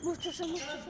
Mucho, mucho.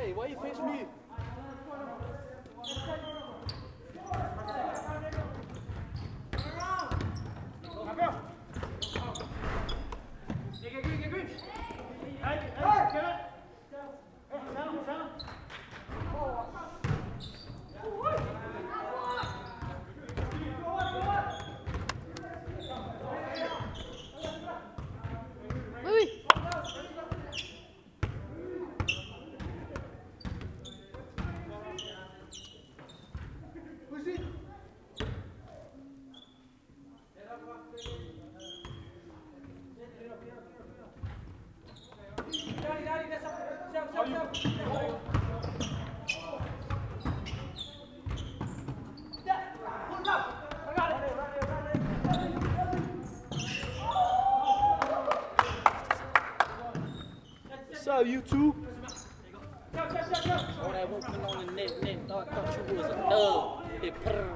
Hey, why you face me? What's up, YouTube? Oh, that won't come on the net. Thought you was a nub. It purr.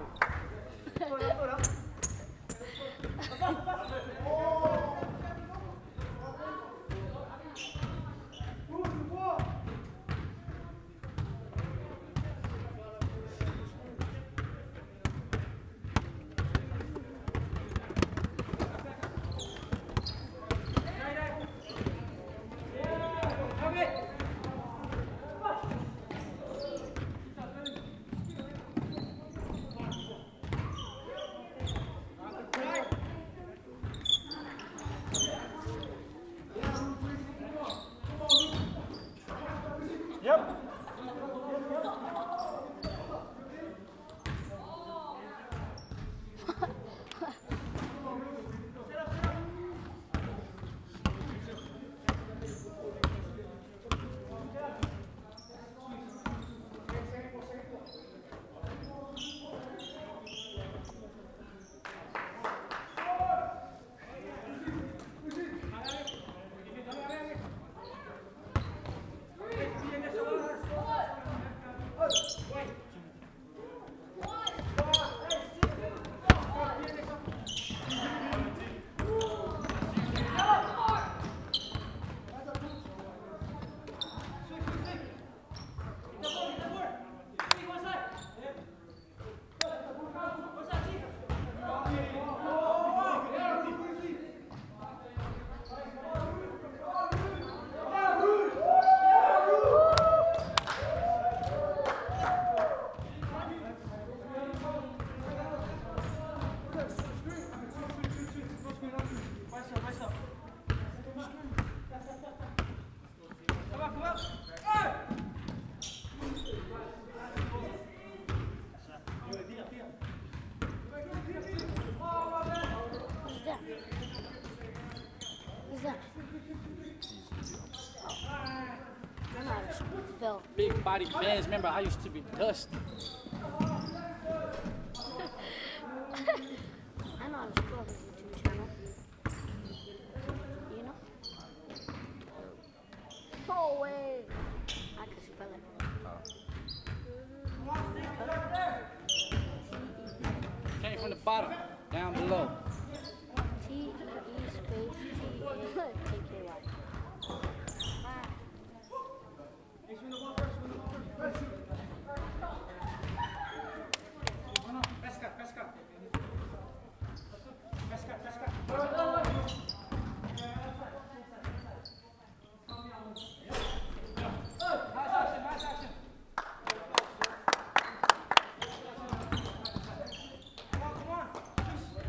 Big body bands. Remember, I used to be dusty. I know how to spell the YouTube channel. You know? No way. I can spell it. Came from the bottom, down below. T-E space T-A-K-K-Y.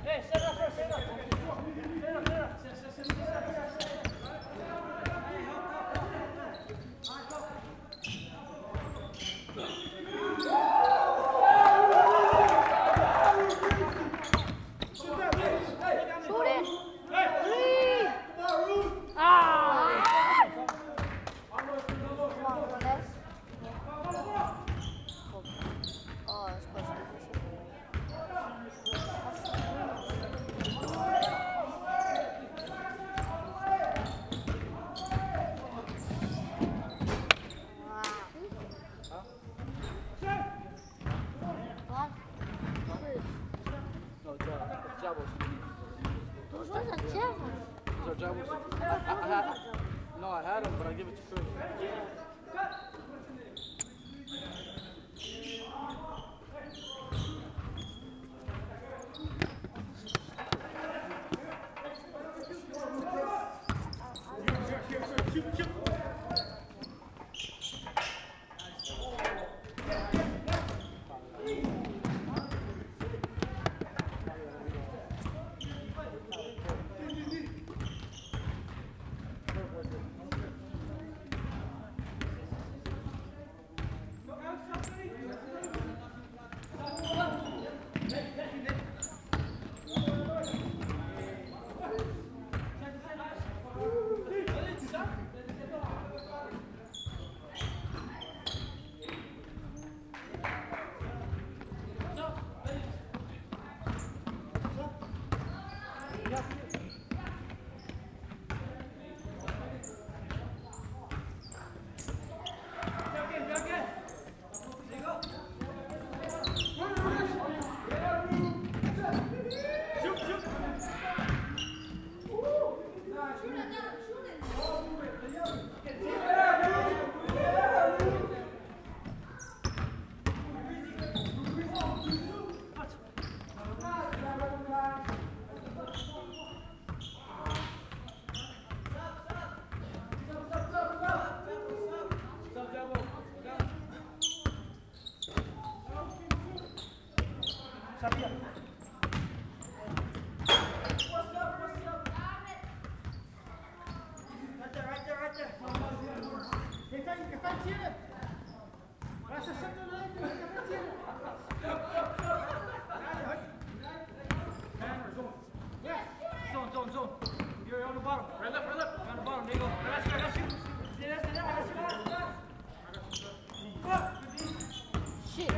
Hey, set Zone. You're on the bottom. Right left. You're on the bottom. There you go. I got you. Shit.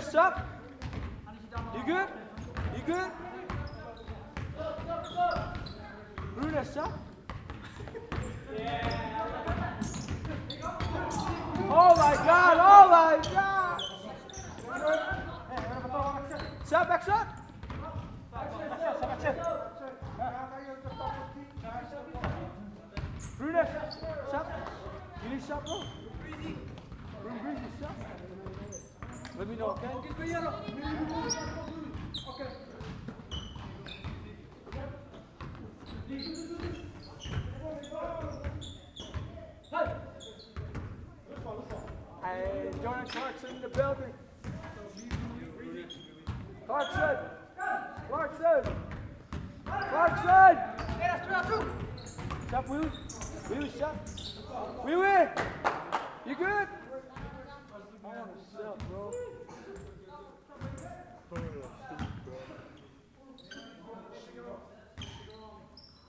Stop. You good? You good? Bruno, stop. Oh my God! Oh my God! Stop, back up. Bruno, stop. You need stop, bro. Breezy, stop. Let me know, okay? Okay. Hey, Jordan Clarkson in the building. Clarkson! Stop, Will. Stop. Will! You good? I want to sell, bro.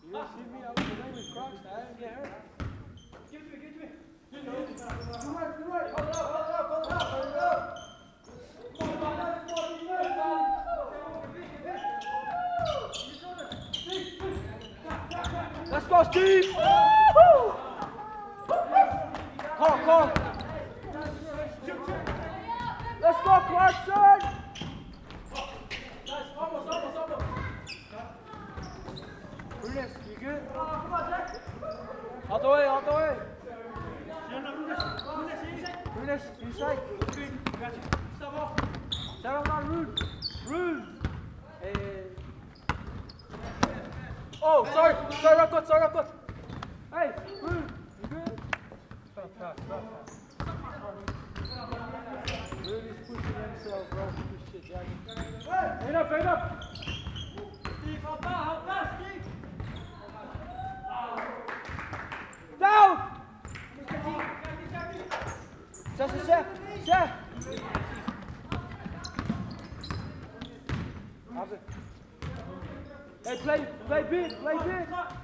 You didn't see me? I was playing with Crocs. I didn't get hurt. Give it to me. Good right. Hold up. Let's go, Steve! Woo-hoo! Call. Let's go, Clarkson! Almost. Bruno, you good? Come on, Jack. Out the way. Bruno, inside. Got you. Stop off. Stop on Rude. Oh, sorry, real quick. Hey, Rude, you good? Stop. Rude is pushing himself, bro. Push shit, Jack. Head up. Steve, help out, Steve. Down! Chef. Chef. Hey, play big.